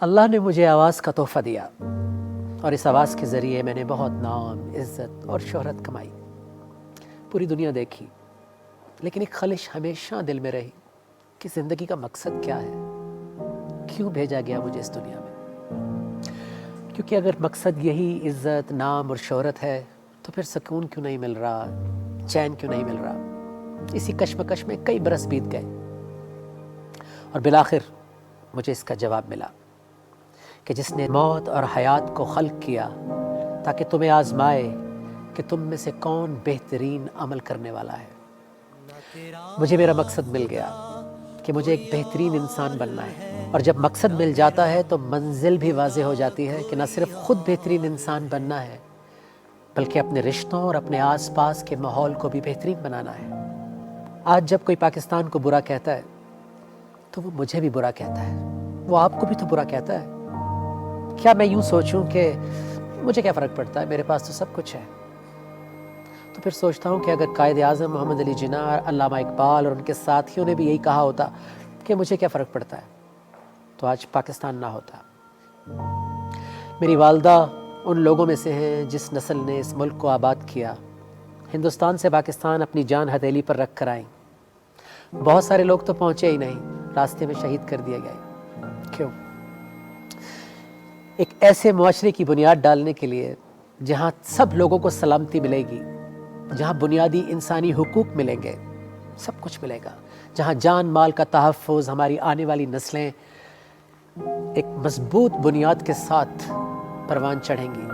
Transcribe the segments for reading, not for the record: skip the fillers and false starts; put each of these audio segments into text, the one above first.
اللہ نے مجھے آواز کا تحفہ دیا اور اس آواز کے ذریعے میں نے بہت نام، عزت اور شہرت کمائی، پوری دنیا دیکھی، لیکن ایک خلش ہمیشہ دل میں رہی کہ زندگی کا مقصد کیا ہے، کیوں بھیجا گیا مجھے اس دنیا میں؟ کیونکہ اگر مقصد یہی عزت، نام اور شہرت ہے تو پھر سکون کیوں نہیں مل رہا، چین کیوں نہیں مل رہا؟ اسی کشمکش میں کئی برس بیت گئے اور بالآخر مجھے اس کا جواب ملا کہ جس نے موت اور حیات کو خلق کیا تاکہ تمہیں آزمائے کہ تم میں سے کون بہترین عمل کرنے والا ہے۔ مجھے میرا مقصد مل گیا کہ مجھے ایک بہترین انسان بننا ہے، اور جب مقصد مل جاتا ہے تو منزل بھی واضح ہو جاتی ہے کہ نہ صرف خود بہترین انسان بننا ہے بلکہ اپنے رشتوں اور اپنے آس پاس کے ماحول کو بھی بہترین بنانا ہے۔ آج جب کوئی پاکستان کو برا کہتا ہے تو وہ مجھے بھی برا کہتا ہے، وہ آپ کو بھی تو برا کہتا ہے۔ کیا میں یوں سوچوں کہ مجھے کیا فرق پڑتا ہے، میرے پاس تو سب کچھ ہے؟ تو پھر سوچتا ہوں کہ اگر قائد اعظم محمد علی جناح، علامہ اقبال اور ان کے ساتھیوں نے بھی یہی کہا ہوتا کہ مجھے کیا فرق پڑتا ہے، تو آج پاکستان نہ ہوتا۔ میری والدہ ان لوگوں میں سے ہیں جس نسل نے اس ملک کو آباد کیا، ہندوستان سے پاکستان اپنی جان ہتھیلی پر رکھ کر آئیں۔ بہت سارے لوگ تو پہنچے ہی نہیں، راستے میں شہید کر دیے گئے۔ کیوں؟ ایک ایسے معاشرے کی بنیاد ڈالنے کے لیے جہاں سب لوگوں کو سلامتی ملے گی، جہاں بنیادی انسانی حقوق ملیں گے، سب کچھ ملے گا، جہاں جان مال کا تحفظ، ہماری آنے والی نسلیں ایک مضبوط بنیاد کے ساتھ پروان چڑھیں گی۔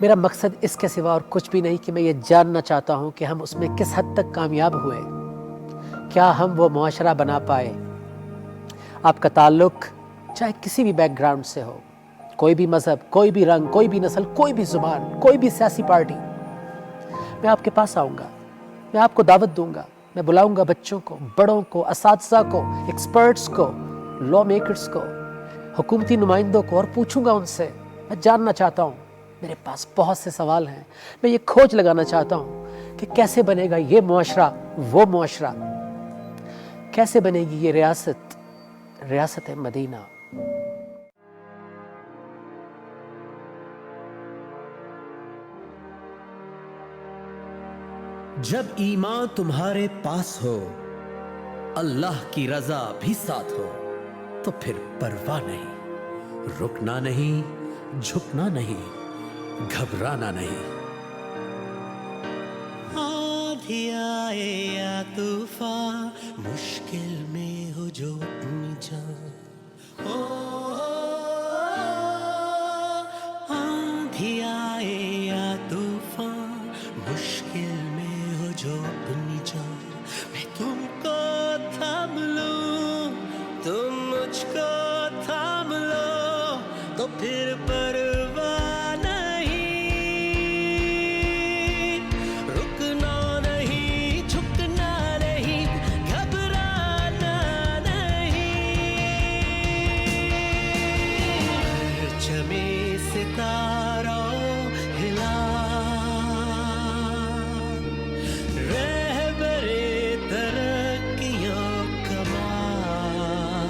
میرا مقصد اس کے سوا اور کچھ بھی نہیں کہ میں یہ جاننا چاہتا ہوں کہ ہم اس میں کس حد تک کامیاب ہوئے، کیا ہم وہ معاشرہ بنا پائے۔ آپ کا تعلق چاہے کسی بھی بیک گراؤنڈ سے ہو، کوئی بھی مذہب، کوئی بھی رنگ، کوئی بھی نسل، کوئی بھی زبان، کوئی بھی سیاسی پارٹی، میں آپ کے پاس آؤں گا، میں آپ کو دعوت دوں گا، میں بلاؤں گا بچوں کو، بڑوں کو، اساتذہ کو، ایکسپرٹس کو، لا میکرز کو، حکومتی نمائندوں کو، اور پوچھوں گا ان سے۔ میں جاننا چاہتا ہوں، میرے پاس بہت سے سوال ہیں، میں یہ کھوج لگانا چاہتا ہوں کہ کیسے بنے گا یہ معاشرہ، وہ معاشرہ، کیسے بنے گی یہ ریاست مدینہ۔ جب ایمان تمہارے پاس ہو، اللہ کی رضا بھی ساتھ ہو، تو پھر پرواہ نہیں، رکنا نہیں، جھکنا نہیں، گھبرانا نہیں۔ آندھی آئے یا طوفان، مشکل میں ہو جو اپنی جان، آندھی آئے یا طوفان، مشکل میں ہو جو اپنی جان، میں تم کو تھام لوں، تم مجھ کو تھام لو، تو پھر پرواہ نہیں، رکنا نہیں، جھکنا نہیں، گھبرانا نہیں۔ پرچمِ ستاروں ہلا، رہبرِ ترقیوں کمال،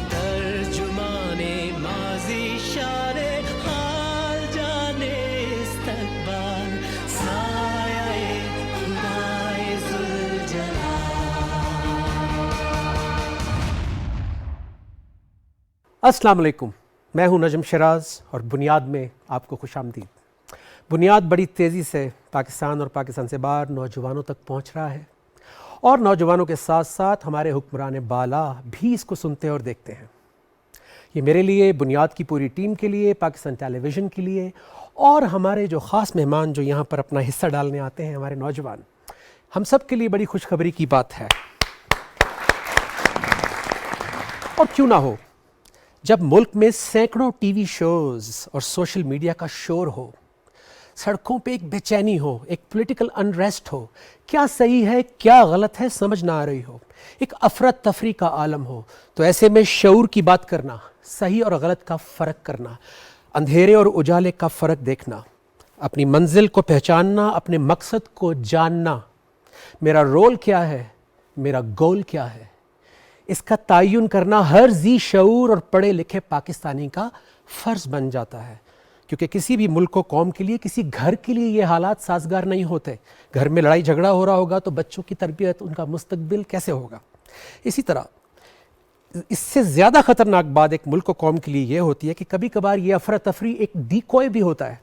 ترجمانِ ماضی شان حال جانے استقبال، سایہ خدائے ذوالجلال۔ السلام علیکم، میں ہوں نجم شراز اور بنیاد میں آپ کو خوش آمدید۔ بنیاد بڑی تیزی سے پاکستان اور پاکستان سے باہر نوجوانوں تک پہنچ رہا ہے، اور نوجوانوں کے ساتھ ساتھ ہمارے حکمران بالا بھی اس کو سنتے اور دیکھتے ہیں۔ یہ میرے لیے، بنیاد کی پوری ٹیم کے لیے، پاکستان ٹیلی ویژن کے لیے، اور ہمارے جو خاص مہمان جو یہاں پر اپنا حصہ ڈالنے آتے ہیں، ہمارے نوجوان، ہم سب کے لیے بڑی خوشخبری کی بات ہے۔ اور کیوں نہ ہو، جب ملک میں سینکڑوں ٹی وی شوز اور سوشل میڈیا کا شور ہو، سڑکوں پہ ایک بے چینی ہو، ایک پولیٹیکل انریسٹ ہو، کیا صحیح ہے کیا غلط ہے سمجھ نہ آ رہی ہو، ایک افراتفری کا عالم ہو، تو ایسے میں شعور کی بات کرنا، صحیح اور غلط کا فرق کرنا، اندھیرے اور اجالے کا فرق دیکھنا، اپنی منزل کو پہچاننا، اپنے مقصد کو جاننا، میرا رول کیا ہے، میرا گول کیا ہے، اس کا تعین کرنا ہر ذی شعور اور پڑھے لکھے پاکستانی کا فرض بن جاتا ہے، کیونکہ کسی بھی ملک و قوم کے لیے، کسی گھر کے لیے یہ حالات سازگار نہیں ہوتے۔ گھر میں لڑائی جھگڑا ہو رہا ہوگا تو بچوں کی تربیت، ان کا مستقبل کیسے ہوگا؟ اسی طرح اس سے زیادہ خطرناک بات ایک ملک و قوم کے لیے یہ ہوتی ہے کہ کبھی کبھار یہ افراتفری ایک ڈیکوئے بھی ہوتا ہے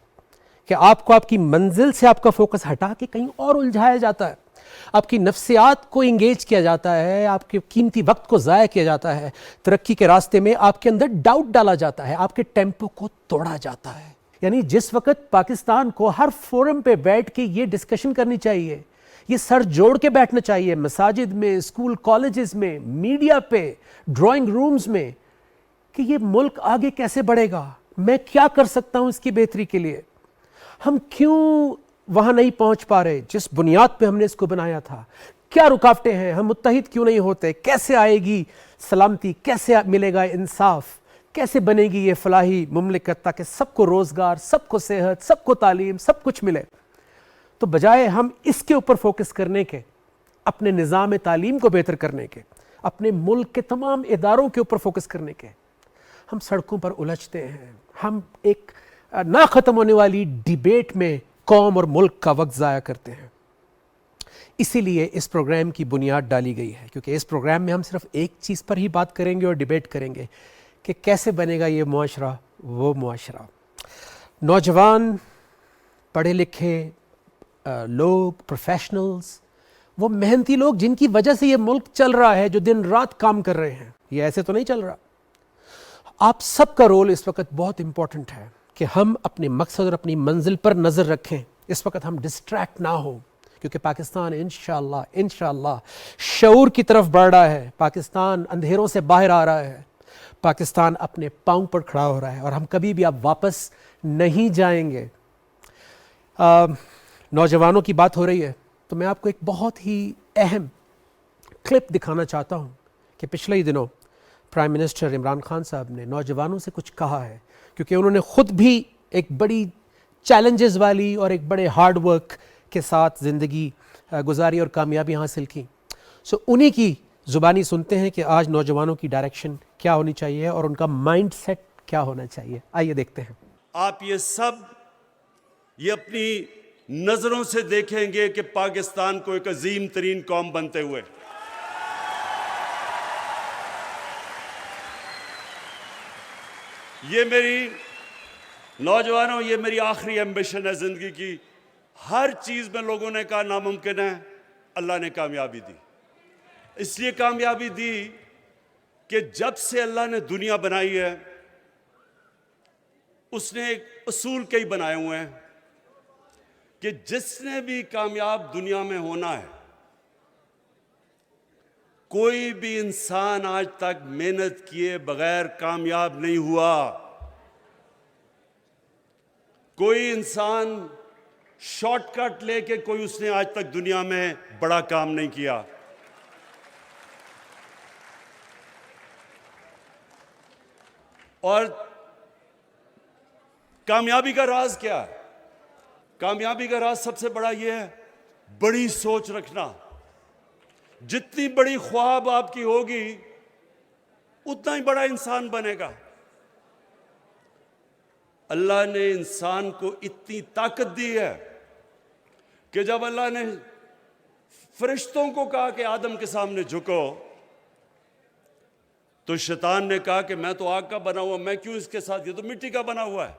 کہ آپ کو آپ کی منزل سے آپ کا فوکس ہٹا کے کہیں اور الجھایا جاتا ہے، آپ کی نفسیات کو انگیج کیا جاتا ہے، آپ کے قیمتی وقت کو ضائع کیا جاتا ہے، ترقی کے راستے میں آپ کے اندر ڈاؤٹ ڈالا جاتا ہے، آپ کے ٹیمپو کو توڑا جاتا ہے۔ یعنی جس وقت پاکستان کو ہر فورم پہ بیٹھ کے یہ ڈسکشن کرنی چاہیے، یہ سر جوڑ کے بیٹھنا چاہیے، مساجد میں، اسکول کالجز میں، میڈیا پہ، ڈرائنگ رومز میں، کہ یہ ملک آگے کیسے بڑھے گا، میں کیا کر سکتا ہوں اس کی بہتری کے لیے، ہم کیوں وہاں نہیں پہنچ پا رہے جس بنیاد پہ ہم نے اس کو بنایا تھا، کیا رکاوٹیں ہیں، ہم متحد کیوں نہیں ہوتے، کیسے آئے گی سلامتی، کیسے ملے گا انصاف، کیسے بنے گی یہ فلاحی مملکت تاکہ سب کو روزگار، سب کو صحت، سب کو تعلیم، سب کچھ ملے۔ تو بجائے ہم اس کے اوپر فوکس کرنے کے، اپنے نظام تعلیم کو بہتر کرنے کے، اپنے ملک کے تمام اداروں کے اوپر فوکس کرنے کے، ہم سڑکوں پر الجھتے ہیں، ہم ایک نہ ختم ہونے والی ڈیبیٹ میں قوم اور ملک کا وقت ضائع کرتے ہیں۔ اسی لیے اس پروگرام کی بنیاد ڈالی گئی ہے، کیونکہ اس پروگرام میں ہم صرف ایک چیز پر ہی بات کریں گے اور ڈیبیٹ کریں گے کہ کیسے بنے گا یہ معاشرہ، وہ معاشرہ۔ نوجوان، پڑھے لکھے لوگ، پروفیشنلز، وہ محنتی لوگ جن کی وجہ سے یہ ملک چل رہا ہے، جو دن رات کام کر رہے ہیں، یہ ایسے تو نہیں چل رہا۔ آپ سب کا رول اس وقت بہت امپورٹنٹ ہے کہ ہم اپنے مقصد اور اپنی منزل پر نظر رکھیں، اس وقت ہم ڈسٹریکٹ نہ ہوں، کیونکہ پاکستان انشاءاللہ شعور کی طرف بڑھ رہا ہے، پاکستان اندھیروں سے باہر آ رہا ہے، پاکستان اپنے پاؤں پر کھڑا ہو رہا ہے، اور ہم کبھی بھی اب واپس نہیں جائیں گے۔ نوجوانوں کی بات ہو رہی ہے تو میں آپ کو ایک بہت ہی اہم کلپ دکھانا چاہتا ہوں کہ پچھلے ہی دنوں پرائم منسٹر عمران خان صاحب نے نوجوانوں سے کچھ کہا ہے، کیونکہ انہوں نے خود بھی ایک بڑی چیلنجز والی اور ایک بڑے ہارڈ ورک کے ساتھ زندگی گزاری اور کامیابی حاصل کی۔ انہی کی زبانی سنتے ہیں کہ آج نوجوانوں کی ڈائریکشن کیا ہونی چاہیے اور ان کا مائنڈ سیٹ کیا ہونا چاہیے۔ آئیے دیکھتے ہیں۔ آپ یہ سب یہ اپنی نظروں سے دیکھیں گے کہ پاکستان کو ایک عظیم ترین قوم بنتے ہوئے، یہ میری نوجوانوں، یہ میری آخری ایمبیشن ہے زندگی کی۔ ہر چیز میں لوگوں نے کہا ناممکن ہے، اللہ نے کامیابی دی۔ اس لیے کامیابی دی کہ جب سے اللہ نے دنیا بنائی ہے، اس نے ایک اصول کئی بنائے ہوئے ہیں کہ جس نے بھی کامیاب دنیا میں ہونا ہے، کوئی بھی انسان آج تک محنت کیے بغیر کامیاب نہیں ہوا۔ کوئی انسان شارٹ کٹ لے کے کوئی اس نے آج تک دنیا میں بڑا کام نہیں کیا۔ اور کامیابی کا راز کیا ہے؟ کامیابی کا راز سب سے بڑا یہ ہے، بڑی سوچ رکھنا۔ جتنی بڑی خواب آپ کی ہوگی اتنا ہی بڑا انسان بنے گا۔ اللہ نے انسان کو اتنی طاقت دی ہے کہ جب اللہ نے فرشتوں کو کہا کہ آدم کے سامنے جھکو، تو شیطان نے کہا کہ میں تو آگ کا بنا ہوا، میں کیوں اس کے ساتھ، یہ تو مٹی کا بنا ہوا ہے۔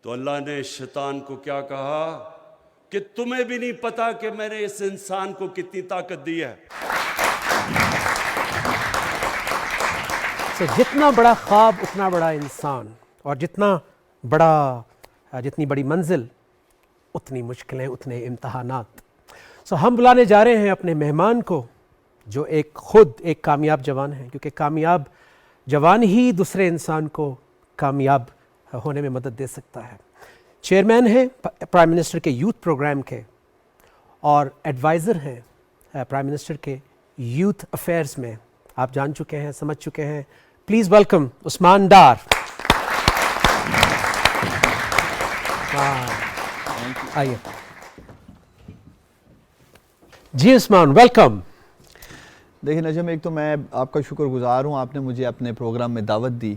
تو اللہ نے شیطان کو کیا کہا کہ تمہیں بھی نہیں پتا کہ میں نے اس انسان کو کتنی طاقت دی ہے۔ جتنا بڑا خواب اتنا بڑا انسان، اور جتنی بڑی منزل اتنی مشکلیں، اتنے امتحانات۔ ہم بلانے جا رہے ہیں اپنے مہمان کو، جو خود ایک کامیاب جوان ہے، کیونکہ کامیاب جوان ہی دوسرے انسان کو کامیاب ہونے میں مدد دے سکتا ہے۔ چیئرمین ہیں پرائم منسٹر کے یوتھ پروگرام کے، اور ایڈوائزر ہیں پرائم منسٹر کے یوتھ افیئرز میں۔ آپ جان چکے ہیں، سمجھ چکے ہیں۔ پلیز ویلکم عثمان ڈار۔ آئیے جی عثمان، ویلکم۔ دیکھیں نجم، ایک تو میں آپ کا شکر گزار ہوں، آپ نے مجھے اپنے پروگرام میں دعوت دی،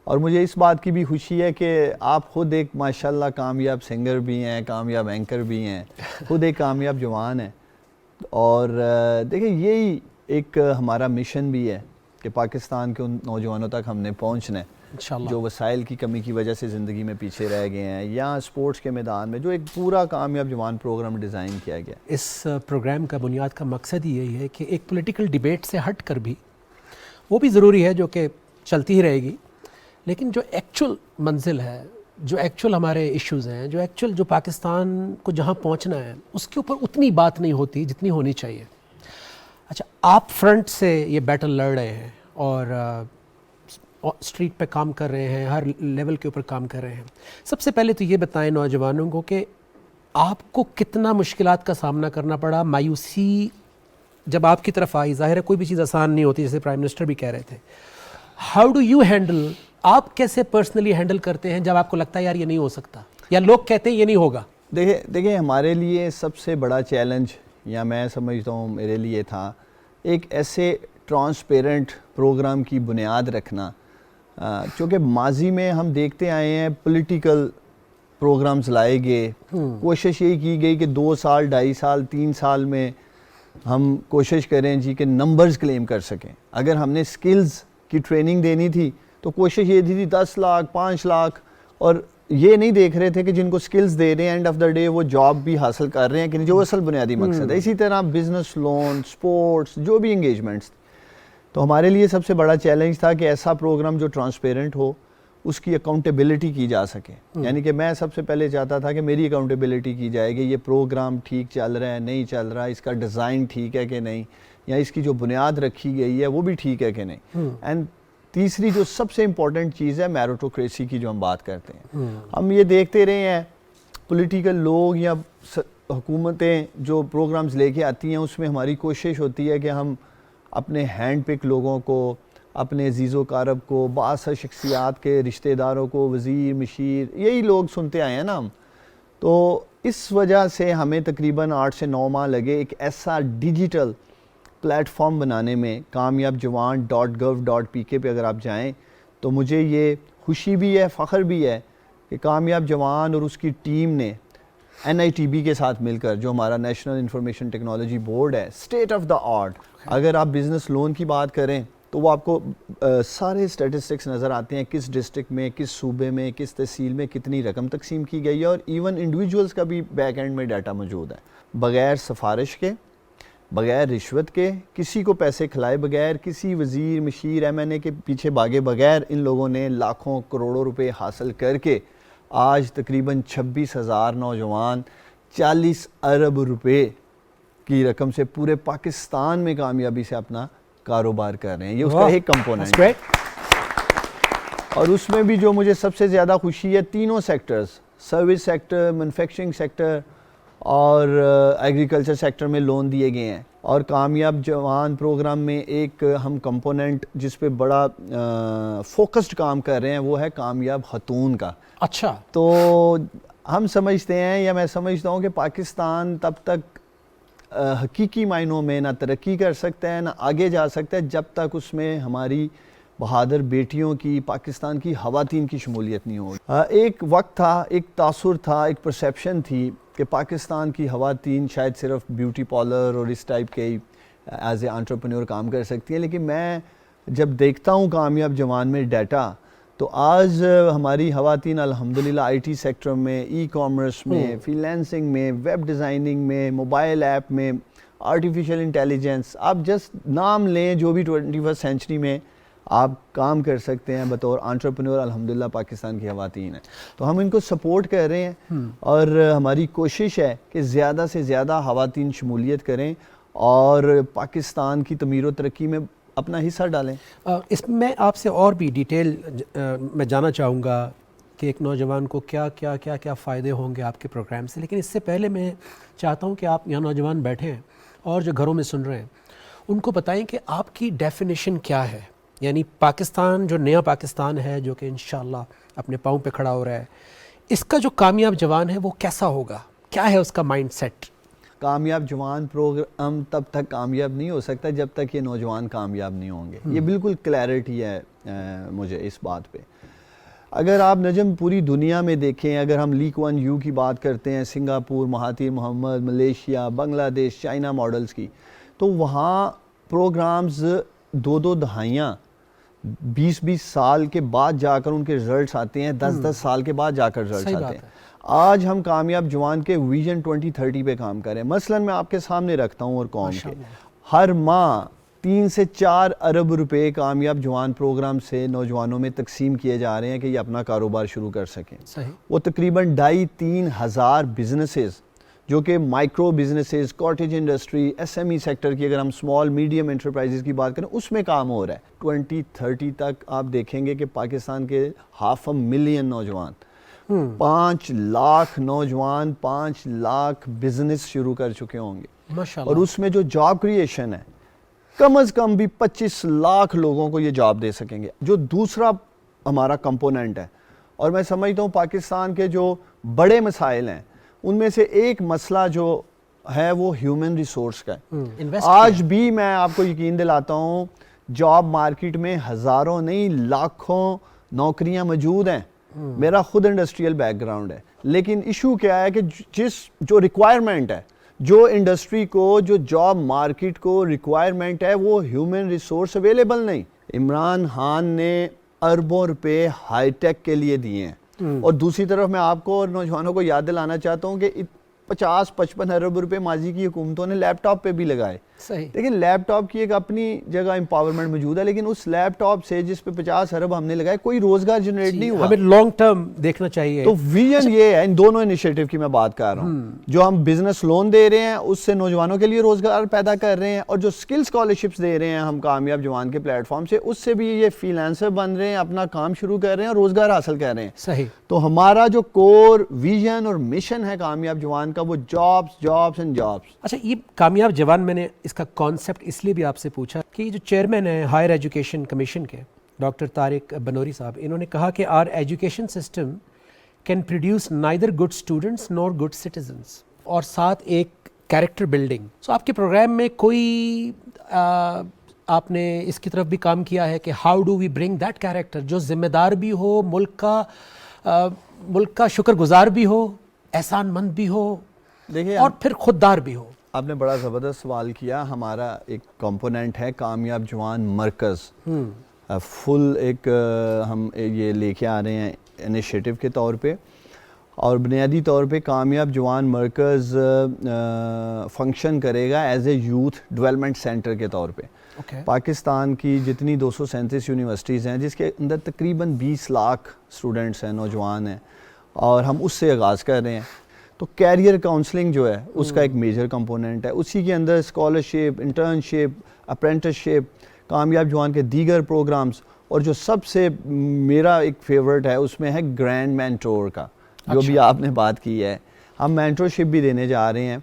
اور مجھے اس بات کی بھی خوشی ہے کہ آپ خود ایک ماشاءاللہ کامیاب سنگر بھی ہیں، کامیاب اینکر بھی ہیں، خود ایک کامیاب جوان ہیں. اور دیکھیں یہی ایک ہمارا مشن بھی ہے کہ پاکستان کے ان نوجوانوں تک ہم نے پہنچنا ہے انشاءاللہ جو وسائل کی کمی کی وجہ سے زندگی میں پیچھے رہ گئے ہیں، یا اسپورٹس کے میدان میں جو ایک پورا کامیاب جوان پروگرام ڈیزائن کیا گیا. اس پروگرام کا بنیاد کا مقصد ہی یہی ہے کہ ایک پولیٹیکل ڈیبیٹ سے ہٹ کر بھی، وہ بھی ضروری ہے جو کہ چلتی ہی رہے گی، لیکن جو ایکچول منزل ہے، جو ایکچول ہمارے ایشوز ہیں، جو ایکچول جو پاکستان کو جہاں پہنچنا ہے، اس کے اوپر اتنی بات نہیں ہوتی جتنی ہونی چاہیے. اچھا، آپ فرنٹ سے یہ بیٹل لڑ رہے ہیں اور اسٹریٹ پہ کام کر رہے ہیں، ہر لیول کے اوپر کام کر رہے ہیں. سب سے پہلے تو یہ بتائیں نوجوانوں کو کہ آپ کو کتنا مشکلات کا سامنا کرنا پڑا، مایوسی جب آپ کی طرف آئی. ظاہر ہے کوئی بھی چیز آسان نہیں ہوتی، جیسے پرائم منسٹر بھی کہہ رہے تھے. ہاؤ ڈو یو ہینڈل، آپ کیسے پرسنلی ہینڈل کرتے ہیں جب آپ کو لگتا ہے یار یہ نہیں ہو سکتا، یا لوگ کہتے ہیں یہ نہیں ہوگا؟ دیکھیں ہمارے لیے سب سے بڑا چیلنج، یا میں سمجھتا ہوں میرے لیے تھا، ایک ایسے ٹرانسپیرنٹ پروگرام کی بنیاد رکھنا. چونکہ ماضی میں ہم دیکھتے آئے ہیں پولیٹیکل پروگرامز لائے گئے، کوشش یہی کی گئی کہ 2 سال 2.5 سال 3 سال میں ہم کوشش کریں جی کہ نمبرز کلیم کر سکیں. اگر ہم نے سکلز کی ٹریننگ دینی تھی تو کوشش یہ تھی 10 لاکھ 5 لاکھ، اور یہ نہیں دیکھ رہے تھے کہ جن کو سکلز دے رہے ہیں اینڈ آف دا ڈے وہ جاب بھی حاصل کر رہے ہیں کہ نہیں، جو اصل بنیادی مقصد ہے. اسی طرح بزنس لون، سپورٹس، جو بھی انگیجمنٹس. تو ہمارے لیے سب سے بڑا چیلنج تھا کہ ایسا پروگرام جو ٹرانسپیرنٹ ہو، اس کی اکاؤنٹیبلٹی کی جا سکے. یعنی کہ میں سب سے پہلے چاہتا تھا کہ میری اکاؤنٹیبلٹی کی جائے کہ یہ پروگرام ٹھیک چل رہا ہے نہیں چل رہا، اس کا ڈیزائن ٹھیک ہے کہ نہیں، یا اس کی جو بنیاد رکھی گئی ہے وہ بھی ٹھیک ہے کہ نہیں. اینڈ تیسری جو سب سے امپورٹنٹ چیز ہے میرٹوکریسی کی جو ہم بات کرتے ہیں. ہم یہ دیکھتے رہے ہیں پولیٹیکل لوگ یا حکومتیں جو پروگرامز لے کے آتی ہیں، اس میں ہماری کوشش ہوتی ہے کہ ہم اپنے ہینڈ پک لوگوں کو، اپنے عزیز و قارب کو، بااثر شخصیات کے رشتہ داروں کو، وزیر مشیر، یہی لوگ سنتے آئے ہیں نا ہم. تو اس وجہ سے ہمیں تقریباً 8 سے 9 ماہ لگے ایک ایسا ڈیجیٹل پلیٹ فارم بنانے میں. kamiabjawan.gov.pk پہ اگر آپ جائیں تو مجھے یہ خوشی بھی ہے، فخر بھی ہے کہ کامیاب جوان اور اس کی ٹیم نے NITB کے ساتھ مل کر، جو ہمارا نیشنل انفارمیشن ٹیکنالوجی بورڈ ہے، اسٹیٹ آف دا آرٹ. اگر آپ بزنس لون کی بات کریں تو وہ آپ کو سارے اسٹیٹسٹکس نظر آتے ہیں، کس ڈسٹرکٹ میں، کس صوبے میں، کس تحصیل میں کتنی رقم تقسیم کی گئی ہے، اور ایون انڈیویجولز کا بھی بیک اینڈ میں ڈیٹا موجود ہے. بغیر سفارش کے، بغیر رشوت کے، کسی کو پیسے کھلائے بغیر، کسی وزیر مشیر MNA کے پیچھے بھاگے بغیر، ان لوگوں نے لاکھوں کروڑوں روپے حاصل کر کے آج تقریباً 26,000 نوجوان 40 ارب روپے کی رقم سے پورے پاکستان میں کامیابی سے اپنا کاروبار کر رہے ہیں. یہ اس کا ایک کمپوننٹ ہے. اور اس میں بھی جو مجھے سب سے زیادہ خوشی ہے، تینوں sectors, service sector, manufacturing sector اور ایگریکلچر سیکٹر میں لون دیے گئے ہیں. اور کامیاب جوان پروگرام میں ایک ہم کمپوننٹ جس پہ بڑا فوکسڈ کام کر رہے ہیں وہ ہے کامیاب خاتون کا. اچھا. تو ہم سمجھتے ہیں، یا میں سمجھتا ہوں کہ پاکستان تب تک حقیقی معنوں میں نہ ترقی کر سکتا ہے، نہ آگے جا سکتا ہے، جب تک اس میں ہماری بہادر بیٹیوں کی، پاکستان کی خواتین کی شمولیت نہیں ہوگی. ایک وقت تھا، ایک تاثر تھا، ایک پرسیپشن تھی کہ پاکستان کی خواتین شاید صرف بیوٹی پارلر اور اس ٹائپ کے ایز اے انٹرپرینور کام کر سکتی ہیں. لیکن میں جب دیکھتا ہوں کامیاب جوان میں ڈیٹا، تو آج ہماری خواتین الحمدللہ IT سیکٹر میں، ای کامرس میں، فریلانسنگ میں، ویب ڈیزائننگ میں، موبائل ایپ میں، آرٹیفیشیل انٹیلیجنس، آپ جسٹ نام لیں جو بھی 21 سینچری میں آپ کام کر سکتے ہیں بطور انٹرپرینور، الحمدللہ پاکستان کی خواتین ہیں. تو ہم ان کو سپورٹ کر رہے ہیں، اور ہماری کوشش ہے کہ زیادہ سے زیادہ خواتین شمولیت کریں اور پاکستان کی تعمیر و ترقی میں اپنا حصہ ڈالیں. اس میں آپ سے اور بھی ڈیٹیل میں جاننا چاہوں گا کہ ایک نوجوان کو کیا فائدے ہوں گے آپ کے پروگرام سے. لیکن اس سے پہلے میں چاہتا ہوں کہ آپ یہاں نوجوان بیٹھے ہیں اور جو گھروں میں سن رہے ہیں ان کو بتائیں کہ آپ کی ڈیفینیشن کیا ہے. یعنی پاکستان جو نیا پاکستان ہے، جو کہ انشاءاللہ اپنے پاؤں پہ کھڑا ہو رہا ہے، اس کا جو کامیاب جوان ہے وہ کیسا ہوگا، کیا ہے اس کا مائنڈ سیٹ؟ کامیاب جوان پروگرام تب تک کامیاب نہیں ہو سکتا جب تک یہ نوجوان کامیاب نہیں ہوں گے. یہ بالکل کلیئرٹی ہے مجھے اس بات پہ. اگر آپ نجم پوری دنیا میں دیکھیں, اگر ہم لیگ 1U کی بات کرتے ہیں, سنگاپور, مہاتیر محمد, ملیشیا, بنگلہ دیش, چائنا ماڈلز کی, تو وہاں پروگرامز 2 دہائیاں 20 سال کے بعد جا کر ان کے رزلٹس آتے ہیں, 10 سال کے بعد جا کر رزلٹس آتے ہیں. آج ہم کامیاب جوان کے ویژن 2030 پہ کام کریں. مثلاً میں آپ کے سامنے رکھتا ہوں اور قوم کے ہر ماہ 3 سے 4 ارب روپے کامیاب جوان پروگرام سے نوجوانوں میں تقسیم کیے جا رہے ہیں کہ یہ اپنا کاروبار شروع کر سکیں. وہ تقریباً 2,500-3 ہزار بزنسز جو کہ micro businesses, cottage industry, SME sector کی, اگر ہم اسمال میڈیم انٹرپرائزز کی بات کریں, اس میں کام ہو رہا ہے. 2030 تک آپ دیکھیں گے کہ پاکستان کے 500,000 نوجوان, 5 لاکھ نوجوان 5 لاکھ بزنس شروع کر چکے ہوں گے. اور اس میں جو جاب کریشن ہے کم از کم بھی 25 لاکھ لوگوں کو یہ جاب دے سکیں گے. جو دوسرا ہمارا کمپوننٹ ہے, اور میں سمجھتا ہوں پاکستان کے جو بڑے مسائل ہیں ان میں سے ایک مسئلہ جو ہے وہ ہیومن ریسورس کا ہے. آج بھی میں آپ کو یقین دلاتا ہوں جاب مارکیٹ میں ہزاروں نہیں لاکھوں نوکریاں موجود ہیں. میرا خود انڈسٹریل بیک گراؤنڈ ہے, لیکن ایشو کیا ہے کہ جو ریکوائرمنٹ ہے, جو انڈسٹری کو, جو جاب مارکیٹ کو ریکوائرمنٹ ہے, وہ ہیومن ریسورس اویلیبل نہیں. عمران خان نے اربوں روپے ہائی ٹیک کے لیے دیے ہیں, اور دوسری طرف میں آپ کو اور نوجوانوں کو یاد دلانا چاہتا ہوں کہ 50-55 ارب روپے ماضی کی حکومتوں نے لیپ ٹاپ پہ بھی لگائے. لیکن لیپ ٹاپ کی ایک اپنی جگہ امپاورمنٹ موجود ہے, لیکن اس لیپ ٹاپ سے جس پہ 50 ارب ہم نے لگائے کوئی روزگار جنریٹ نہیں ہوا. ہمیں لانگ ٹرم دیکھنا چاہیے. تو ویژن یہ ہے, ان دونوں انیشیٹو کی میں بات کر رہا ہوں. جو ہم بزنس لون دے رہے ہیں اس سے نوجوانوں کے لیے روزگار پیدا کر رہے ہیں, اور جو اسکل اسکالرشپس دے رہے ہیں ہم کامیاب جوان کے پلیٹ فارم سے, اس سے بھی یہ فری لانسر بن رہے ہیں, اپنا کام شروع کر رہے ہیں اور روزگار حاصل کر رہے ہیں. صحیح. تو ہمارا جو کور ویژن اور مشن ہے کامیاب جوان کا, وہ جابس اینڈ جابس. اچھا, یہ کامیاب جوان, میں نے اس کا کانسیپٹ اس لیے بھی آپ سے پوچھا کہ یہ جو چیئرمین ہیں ہائر ایجوکیشن کمیشن کے, ڈاکٹر طارق بنوری صاحب, انہوں نے کہا کہ our education system can produce neither good students nor good citizens, اور ساتھ ایک کیریکٹر بلڈنگ. سو آپ کے پروگرام میں کوئی آپ نے اس کی طرف بھی کام کیا ہے کہ how do we bring that character, جو ذمہ دار بھی ہو, ملک کا شکر گزار بھی ہو, احسان مند بھی ہو, دیکھیں, اور پھر خوددار بھی ہو. آپ نے بڑا زبردست سوال کیا. ہمارا ایک کمپوننٹ ہے کامیاب جوان مرکز, فل ایک ہم یہ لے کے آ رہے ہیں انیشیٹو کے طور پہ, اور بنیادی طور پہ کامیاب جوان مرکز فنکشن کرے گا as a youth development centre کے طور پہ. پاکستان کی جتنی 237 یونیورسٹیز ہیں, جس کے اندر تقریباً 20 لاکھ اسٹوڈنٹس ہیں, نوجوان ہیں, اور ہم اس سے آغاز کر رہے ہیں. تو کیریئر کاؤنسلنگ جو ہے اس کا ایک میجر کمپوننٹ ہے. اسی کے اندر اسکالرشپ, انٹرنشپ, اپرینٹسشپ, کامیاب جوان کے دیگر پروگرامز, اور جو سب سے میرا ایک فیورٹ ہے اس میں ہے گرینڈ مینٹور کا, جو بھی آپ نے بات کی ہے. ہم مینٹورشپ بھی دینے جا رہے ہیں,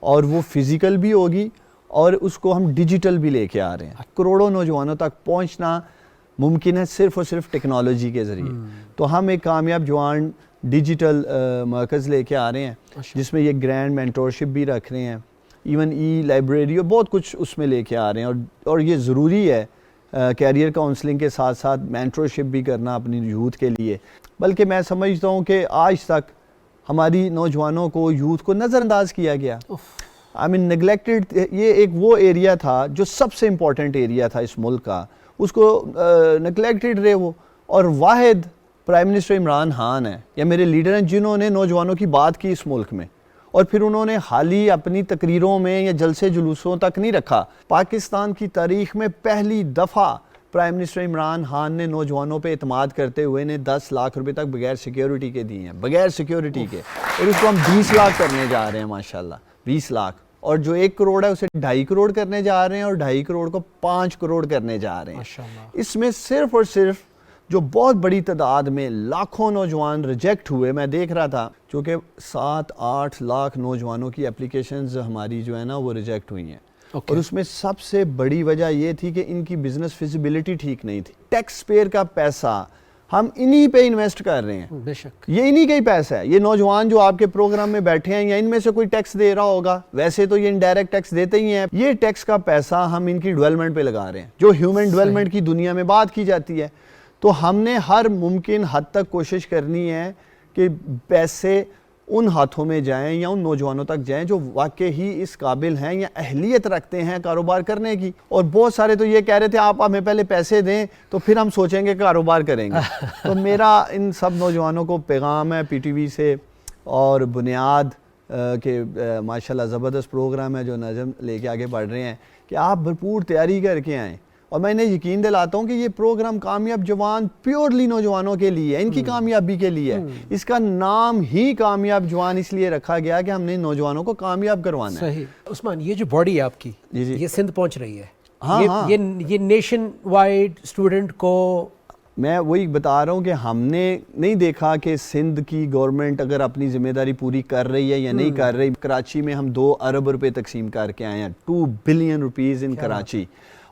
اور وہ فزیکل بھی ہوگی, اور اس کو ہم ڈیجیٹل بھی لے کے آ رہے ہیں. کروڑوں نوجوانوں تک پہنچنا ممکن ہے صرف اور صرف ٹیکنالوجی کے ذریعے. تو ہم ایک کامیاب جوان ڈیجیٹل مرکز لے کے آ رہے ہیں, جس میں یہ گرینڈ مینٹورشپ بھی رکھ رہے ہیں, ایون ای لائبریری اور بہت کچھ اس میں لے کے آ رہے ہیں. اور یہ ضروری ہے کیریئر کاؤنسلنگ کے ساتھ ساتھ مینٹورشپ بھی کرنا اپنی یوتھ کے لیے. بلکہ میں سمجھتا ہوں کہ آج تک ہماری نوجوانوں کو, یوتھ کو نظر انداز کیا گیا. آئی مین نیگلیکٹڈ. یہ ایک وہ ایریا تھا جو سب سے امپورٹنٹ ایریا تھا اس ملک کا, اس کو نیگلیکٹڈ رہے وہ. اور واحد پرائم منسٹر عمران خان ہیں یا میرے لیڈر ہیں جنہوں نے نوجوانوں کی بات کی اس ملک میں, اور پھر انہوں نے حال ہی اپنی تقریروں میں یا جلسے جلوسوں تک نہیں رکھا. پاکستان کی تاریخ میں پہلی دفعہ پرائم منسٹر عمران خان نے نوجوانوں پہ اعتماد کرتے ہوئے نے 10 لاکھ روپے تک بغیر سیکیورٹی کے دیے ہیں, بغیر سیکیورٹی کے, اور اس کو ہم 20 لاکھ کرنے جا رہے ہیں ماشاءاللہ, 20 لاکھ. اور جو 1 کروڑ ہے اسے 2.5 کروڑ کرنے جا رہے ہیں, اور 2.5 کروڑ کو 5 کروڑ کرنے جا رہے ہیں. اس میں صرف اور صرف جو بہت بڑی تعداد میں لاکھوں نوجوان ریجیکٹ ہوئے, میں دیکھ رہا تھا, چونکہ 7-8 لاکھ نوجوانوں کی اپلیکیشنز ہماری جو ہے نا وہ ریجیکٹ ہوئی ہیں. اور اس میں سب سے بڑی وجہ یہ تھی کہ ان کی بزنس فیزیبلٹی ٹھیک نہیں تھی. ٹیکس پیئر کا پیسہ ہم انہی پہ انویسٹ کر رہے ہیں. بے شک یہ انہی کا ہی پیسہ ہے. یہ نوجوان جو آپ کے پروگرام میں بیٹھے ہیں یا ان میں سے کوئی ٹیکس دے رہا ہوگا, ویسے تو یہ انڈائریکٹ ٹیکس دیتے ہی ہیں, یہ ٹیکس کا پیسہ ہم ان کی ڈیولپمنٹ پہ لگا رہے ہیں جو ہیومن ڈیولپمنٹ کی دنیا میں بات کی جاتی ہے. تو ہم نے ہر ممکن حد تک کوشش کرنی ہے کہ پیسے ان ہاتھوں میں جائیں یا ان نوجوانوں تک جائیں جو واقعی ہی اس قابل ہیں یا اہلیت رکھتے ہیں کاروبار کرنے کی. اور بہت سارے تو یہ کہہ رہے تھے آپ ہمیں پہلے پیسے دیں تو پھر ہم سوچیں گے کاروبار کریں گے. تو میرا ان سب نوجوانوں کو پیغام ہے پی ٹی وی سے اور بنیاد کہ ماشاءاللہ زبردست پروگرام ہے جو نظم لے کے آگے بڑھ رہے ہیں, کہ آپ بھرپور تیاری کر کے آئیں. اور میں انہیں یقین دلاتا ہوں کہ یہ پروگرام کامیاب جوان پیورلی نوجوانوں کے لیے ہے, ان کی کامیابی کے لیے ہے. اس کا نام ہی کامیاب جوان اس لیے رکھا گیا کہ ہم نے نوجوانوں کو کامیاب کروانا ہے. صحیح. عثمان, یہ جو باڈی ہے آپ کی, جی یہ سندھ پہنچ رہی ہے. ہاں یہ نیشن وائڈ اسٹوڈنٹ کو, میں وہی بتا رہا ہوں کہ ہم نے نہیں دیکھا کہ سندھ کی گورنمنٹ اگر اپنی ذمہ داری پوری کر رہی ہے یا نہیں کر رہی. کراچی میں ہم 2 ارب روپے تقسیم کر کے آئے ہیں, 2 بلین روپیز ان کراچی.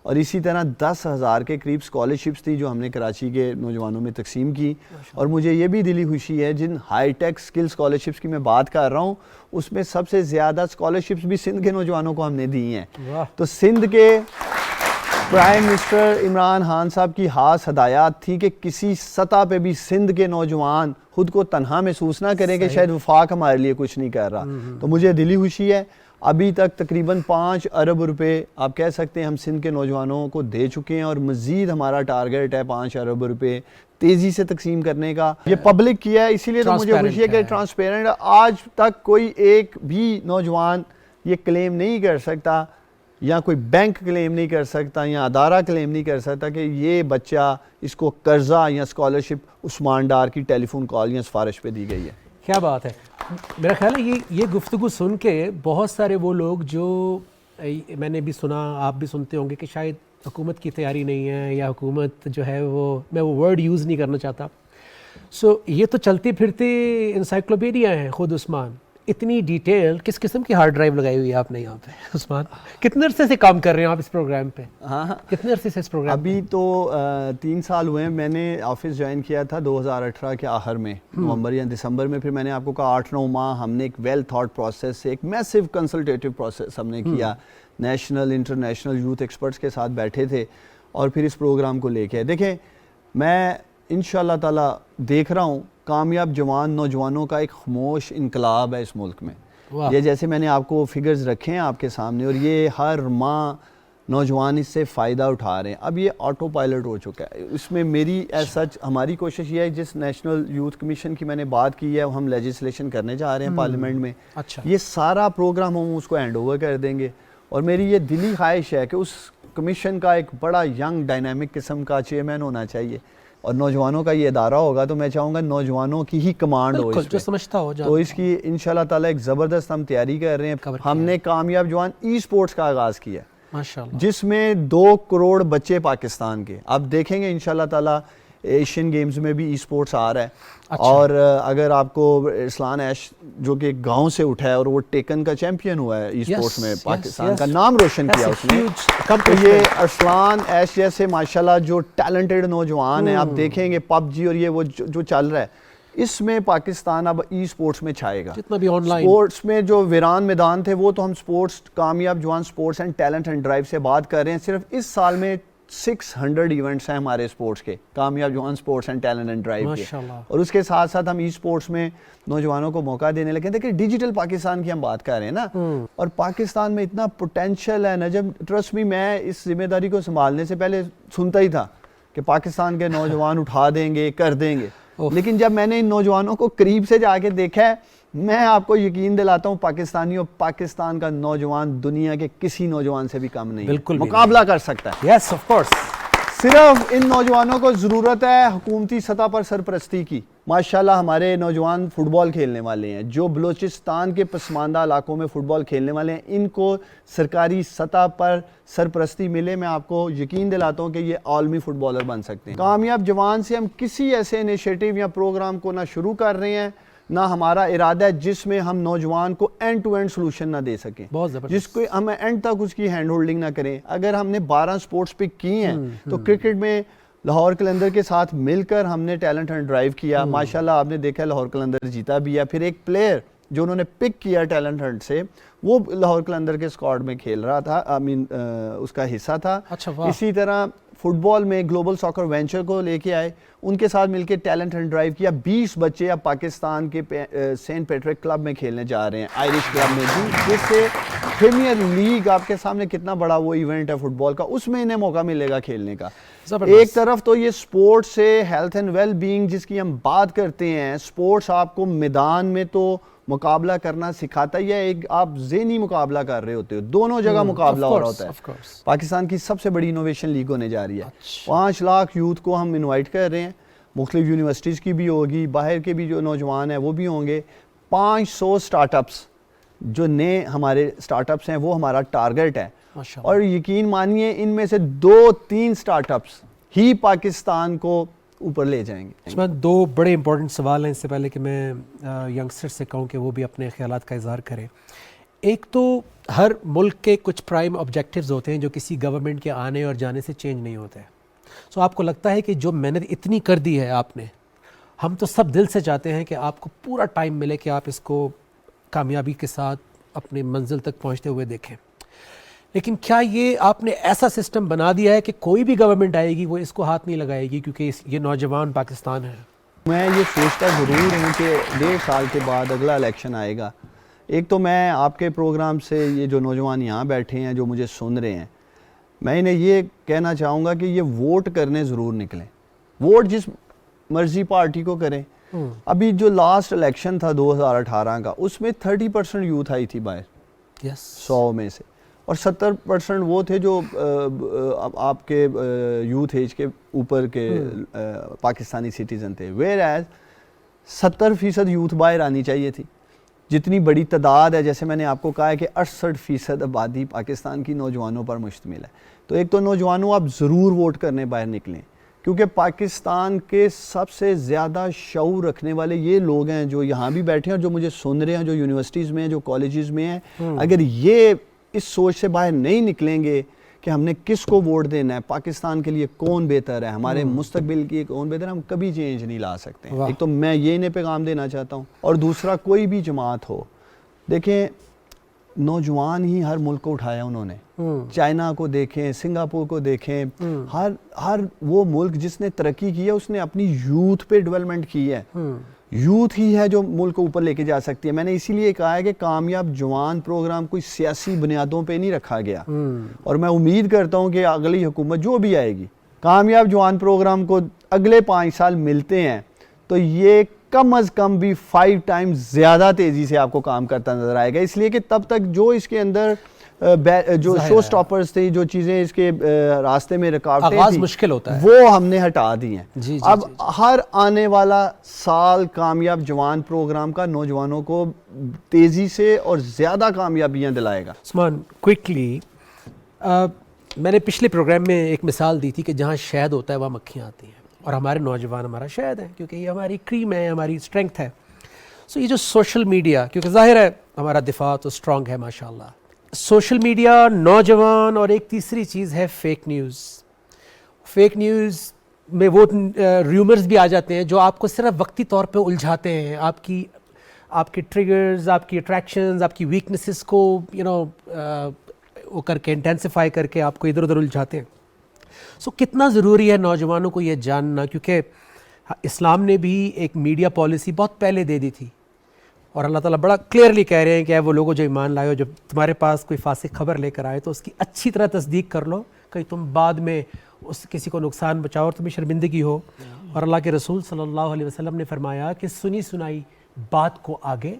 اور اسی طرح 10,000 کے قریب اسکالرشپس تھی جو ہم نے کراچی کے نوجوانوں میں تقسیم کی. اور مجھے یہ بھی دلی خوشی ہے جن ہائی ٹیک اسکل اسکالرشپس کی میں بات کر رہا ہوں اس میں سب سے زیادہ اسکالرشپس بھی سندھ کے نوجوانوں کو ہم نے دی ہیں. تو سندھ کے پرائم منسٹر عمران خان صاحب کی خاص ہدایات تھی کہ کسی سطح پہ بھی سندھ کے نوجوان خود کو تنہا محسوس نہ کریں کہ شاید وفاق ہمارے لیے کچھ نہیں کر رہا. تو مجھے دلی خوشی ہے ابھی تک تقریباً 5 ارب روپے آپ کہہ سکتے ہیں ہم سندھ کے نوجوانوں کو دے چکے ہیں, اور مزید ہمارا ٹارگیٹ ہے 5 ارب روپے تیزی سے تقسیم کرنے کا. یہ پبلک کیا ہے, اسی لیے تو مجھے خوشی ہے کہ ٹرانسپیرنٹ. آج تک کوئی ایک بھی نوجوان یہ کلیم نہیں کر سکتا یا کوئی بینک کلیم نہیں کر سکتا یا ادارہ کلیم نہیں کر سکتا کہ یہ بچہ اس کو قرضہ یا اسکالرشپ عثمان ڈار کی ٹیلی فون کال یا سفارش پہ دی گئی ہے. کیا بات ہے. میرا خیال ہے یہ گفتگو سن کے بہت سارے وہ لوگ جو میں نے بھی سنا, آپ بھی سنتے ہوں گے, کہ شاید حکومت کی تیاری نہیں ہے یا حکومت جو ہے میں وہ ورڈ یوز نہیں کرنا چاہتا. یہ تو چلتے پھرتے انسائکلوپیڈیا ہیں خود عثمان. اتنی ڈیٹیل کس قسم کی ہارڈ ڈرائیو لگائی ہوئی ہے آپ نے یہاں پہ عثمان؟ کتنے عرصے سے کام کر رہے ہیں آپ اس پروگرام پہ؟ ہاں کتنے عرصے سے اس پروگرام؟ ابھی تو 3 سال ہوئے ہیں. میں نے آفس جوائن کیا تھا 2018 کے آخر میں, نومبر یا دسمبر میں. پھر میں نے آپ کو کہا 8-9 ماہ ہم نے ایک ویل تھاٹ پروسیس سے ایک میسو کنسلٹیٹیو پروسیس ہم نے کیا. نیشنل انٹرنیشنل یوتھ ایکسپرٹس کے ساتھ بیٹھے تھے اور پھر اس پروگرام کو لے کے. دیکھیں میں انشاءاللہ تعالی دیکھ رہا ہوں کامیاب جوان نوجوانوں کا ایک خاموش انقلاب ہے اس ملک میں. یہ جیسے میں نے آپ کو فگرز رکھے ہیں آپ کے سامنے, اور یہ ہر ماہ نوجوان اس سے فائدہ اٹھا رہے ہیں. اب یہ آٹو پائلٹ ہو چکا ہے. اس میں میری ایز سچ ہماری کوشش یہ ہے, جس نیشنل یوتھ کمیشن کی میں نے بات کی ہے ہم لیجسلیشن کرنے جا رہے ہیں پارلیمنٹ میں. یہ سارا پروگرام ہم اس کو ہینڈ اوور کر دیں گے, اور میری یہ دلی خواہش ہے کہ اس کمیشن کا ایک بڑا ینگ ڈائنامک قسم کا چیئرمین ہونا چاہیے, اور نوجوانوں کا یہ ادارہ ہوگا تو میں چاہوں گا نوجوانوں کی ہی کمانڈ ہو اس جو سمجھتا ہو. تو اس کی انشاءاللہ تعالی ایک زبردست ہم تیاری کر رہے ہیں. ہم نے کامیاب جوان ای سپورٹس کا آغاز کیا ماشاءاللہ, جس میں 2 کروڑ بچے پاکستان کے, آپ دیکھیں گے انشاءاللہ تعالی ایشین گیمز میں بھی ای سپورٹس آ رہا ہے. اور اگر آپ کو ارسلان ایش جو کہ گاؤں سے اٹھا ہے اور وہ ٹیکن کا چیمپئن ہوا ہے ای سپورٹس میں, پاکستان کا نام روشن کیا اس نے, تو یہ ارسلان ایش جیسے ماشاءاللہ جو ٹیلنٹڈ نوجوان ہیں, آپ دیکھیں گے پب جی اور یہ وہ جو چل رہا ہے, اس میں پاکستان اب ای سپورٹس میں چھائے گا. جتنا بھی آن لائن سپورٹس میں جو ویران میدان تھے وہ تو ہم sports Kamyab Jawan sports and talent and drive سے بات کر رہے ہیں. صرف اس سال میں 600 ایونٹس ہیں ہمارے سپورٹس کے, Kamyab Jawan sports and talent and drive کے, اور اس کے ساتھ ساتھ ہم ای سپورٹس میں نوجوانوں کو موقع دینے لگے. دیکھیں ڈیجیٹل پاکستان کی ہم بات کر رہے ہیں نا, اور پاکستان میں اتنا پوٹینشیل ہے نجم, ٹرسٹ می میں اس ذمہ داری کو سنبھالنے سے پہلے سنتا ہی تھا کہ پاکستان کے نوجوان اٹھا دیں گے, کر دیں گے, لیکن جب میں نے ان نوجوانوں کو قریب سے جا کے دیکھا ہے, میں آپ کو یقین دلاتا ہوں پاکستانیوں, پاکستان کا نوجوان دنیا کے کسی نوجوان سے بھی کم نہیں, بالکل مقابلہ کر سکتا ہے. Yes of course. صرف ان نوجوانوں کو ضرورت ہے حکومتی سطح پر سرپرستی کی. ماشاءاللہ ہمارے نوجوان فٹ بال کھیلنے والے ہیں, جو بلوچستان کے پسماندہ علاقوں میں فٹ بال کھیلنے والے ہیں, ان کو سرکاری سطح پر سرپرستی ملے, میں آپ کو یقین دلاتا ہوں کہ یہ عالمی فٹ بالر بن سکتے ہیں. کامیاب جوان سے ہم کسی ایسے انیشیٹو یا پروگرام کو نہ شروع کر رہے ہیں, نہ ہمارا ارادہ ہے جس میں ہم نوجوان کو اینڈ ٹو اینڈ سلوشن نہ دے سکیں, جس کو ہم اینڈ تک اس کی ہینڈ ہولڈنگ نہ کریں. اگر ہم نے 12 سپورٹس پک کی ہیں تو کرکٹ میں لاہور قلندر کے ساتھ مل کر ہم نے ٹیلنٹ ہنٹ ڈرائیو کیا. ماشاءاللہ آپ نے دیکھا لاہور قلندر جیتا بھی ہے. پھر ایک پلیئر جو انہوں نے پک کیا ٹیلنٹ ہنٹ سے وہ لاہور قلندر کے اسکواڈ میں کھیل رہا تھا, اس کا حصہ تھا. اسی طرح فٹ بال میں گلوبل ساکر وینچر کو لے کے آئے, ان کے ساتھ مل کے ٹیلنٹ ہنٹ ڈرائیو کیا. 20 بچے اب پاکستان کے سینٹ پیٹرک کلب میں کھیلنے جا رہے ہیں, آئرش کلب میں بھی, جس سے پریمیئر لیگ آپ کے سامنے کتنا بڑا وہ ایونٹ ہے فٹ بال کا, اس میں انہیں موقع ملے گا کھیلنے کا. ایک طرف تو یہ سپورٹ سے ہیلتھ اینڈ ویل بینگ جس کی ہم بات کرتے ہیں, سپورٹس آپ کو میدان میں تو مقابلہ کرنا سکھاتا ہی ہے, ایک آپ ذہنی مقابلہ کر رہے ہوتے ہو, دونوں جگہ مقابلہ ہو رہا ہوتا ہے. پاکستان کی سب سے بڑی انوویشن لیگ ہونے جا رہی ہے. 5 لاکھ یوتھ کو ہم انوائٹ کر رہے ہیں, مختلف یونیورسٹیز کی بھی ہوگی, باہر کے بھی جو نوجوان ہیں وہ بھی ہوں گے. 500 سٹارٹ اپس جو نئے ہمارے سٹارٹ اپس ہیں وہ ہمارا ٹارگٹ ہے, اور یقین مانیے ان میں سے 2-3 سٹارٹ اپس ہی پاکستان کو اوپر لے جائیں گے. اس میں 2 بڑے امپورٹنٹ سوال ہیں, اس سے پہلے کہ میں ینگسٹر سے کہوں کہ وہ بھی اپنے خیالات کا اظہار کریں. ایک تو ہر ملک کے کچھ پرائم آبجیکٹیوز ہوتے ہیں جو کسی گورنمنٹ کے آنے اور جانے سے چینج نہیں ہوتے. سو آپ کو لگتا ہے کہ جو محنت اتنی کر دی ہے آپ نے, ہم تو سب دل سے چاہتے ہیں کہ آپ کو پورا ٹائم ملے کہ آپ اس کو کامیابی کے ساتھ اپنے منزل تک پہنچتے ہوئے دیکھیں, لیکن کیا یہ آپ نے ایسا سسٹم بنا دیا ہے کہ کوئی بھی گورنمنٹ آئے گی وہ اس کو ہاتھ نہیں لگائے گی کیونکہ یہ نوجوان پاکستان ہے؟ میں یہ سوچتا ضرور ہوں کہ 1.5 سال کے بعد اگلا الیکشن آئے گا. ایک تو میں آپ کے پروگرام سے یہ جو نوجوان یہاں بیٹھے ہیں جو مجھے سن رہے ہیں, میں انہیں یہ کہنا چاہوں گا کہ یہ ووٹ کرنے ضرور نکلیں. ووٹ جس مرضی پارٹی کو کریں. ابھی جو لاسٹ الیکشن تھا 2018 کا, اس میں 30% یوتھ آئی تھی باہر, 100 میں سے, اور 70% وہ تھے جو آپ کے یوتھ ایج کے اوپر کے پاکستانی سٹیزن تھے. ویئر ایز 70% یوتھ باہر آنی چاہیے تھی. جتنی بڑی تعداد ہے, جیسے میں نے آپ کو کہا ہے کہ 68% آبادی پاکستان کی نوجوانوں پر مشتمل ہے. تو ایک تو نوجوانوں آپ ضرور ووٹ کرنے باہر نکلیں, کیونکہ پاکستان کے سب سے زیادہ شعور رکھنے والے یہ لوگ ہیں جو یہاں بھی بیٹھے ہیں اور جو مجھے سن رہے ہیں, جو یونیورسٹیز میں ہیں, جو کالجز میں ہیں. اگر یہ اس سوچ سے باہر نہیں نکلیں گے کہ ہم نے کس کو ووٹ دینا ہے, پاکستان کے لیے کون بہتر ہے, ہمارے مستقبل کے لیے کون بہتر ہے, ہم کبھی چینج نہیں لا سکتے. ایک تو میں یہ انہیں پیغام دینا چاہتا ہوں, اور دوسرا کوئی بھی جماعت ہو, دیکھیں نوجوان ہی ہر ملک کو اٹھایا انہوں نے. چائنا کو دیکھیں, سنگاپور کو دیکھیں, ہر وہ ملک جس نے ترقی کی ہے اس نے اپنی یوتھ پہ ڈیولپمنٹ کی ہے. یوتھ ہی ہے جو ملک کو اوپر لے کے جا سکتی ہے. میں نے اسی لیے کہا ہے کہ کامیاب جوان پروگرام کوئی سیاسی بنیادوں پہ نہیں رکھا گیا, اور میں امید کرتا ہوں کہ اگلی حکومت جو بھی آئے گی, کامیاب جوان پروگرام کو اگلے 5 سال ملتے ہیں تو یہ کم از کم بھی 5 ٹائمز زیادہ تیزی سے آپ کو کام کرتا نظر آئے گا. اس لیے کہ تب تک جو اس کے اندر جو شو سٹاپرز تھے, جو چیزیں اس کے راستے میں رکاوٹیں تھیں, مشکل ہوتا ہے, وہ ہم نے ہٹا دی ہیں. اب ہر آنے والا سال کامیاب جوان پروگرام کا نوجوانوں کو تیزی سے اور زیادہ کامیابیاں دلائے گا. عثمان, کوئکلی, میں نے پچھلے پروگرام میں ایک مثال دی تھی کہ جہاں شہد ہوتا ہے وہاں مکھیاں آتی ہیں, اور ہمارے نوجوان ہمارا شہد ہے کیونکہ یہ ہماری کریم ہے, ہماری اسٹرینگتھ ہے. سو یہ جو سوشل میڈیا, کیونکہ ظاہر ہے ہمارا دفاع تو اسٹرانگ ہے ماشاءاللہ, سوشل میڈیا, نوجوان, اور ایک تیسری چیز ہے فیک نیوز. فیک نیوز میں وہ ریومرز بھی آ جاتے ہیں جو آپ کو صرف وقتی طور پہ الجھاتے ہیں, آپ کے ٹریگرز, آپ کی اٹریکشنز, آپ کی ویکنیسز کو وہ کر کے انٹینسیفائی کر کے آپ کو ادھر ادھر الجھاتے ہیں. سو کتنا ضروری ہے نوجوانوں کو یہ جاننا, کیونکہ اسلام نے بھی ایک میڈیا پالیسی بہت پہلے دے دی تھی, اور اللہ تعالیٰ بڑا کلیئرلی کہہ رہے ہیں کہ اے وہ لوگوں جو ایمان لائے ہو, جب تمہارے پاس کوئی فاسق خبر لے کر آئے تو اس کی اچھی طرح تصدیق کر لو, کہیں تم بعد میں اس کسی کو نقصان بچاؤ اور تمہیں شرمندگی ہو. اور اللہ کے رسول صلی اللہ علیہ وسلم نے فرمایا کہ سنی سنائی بات کو آگے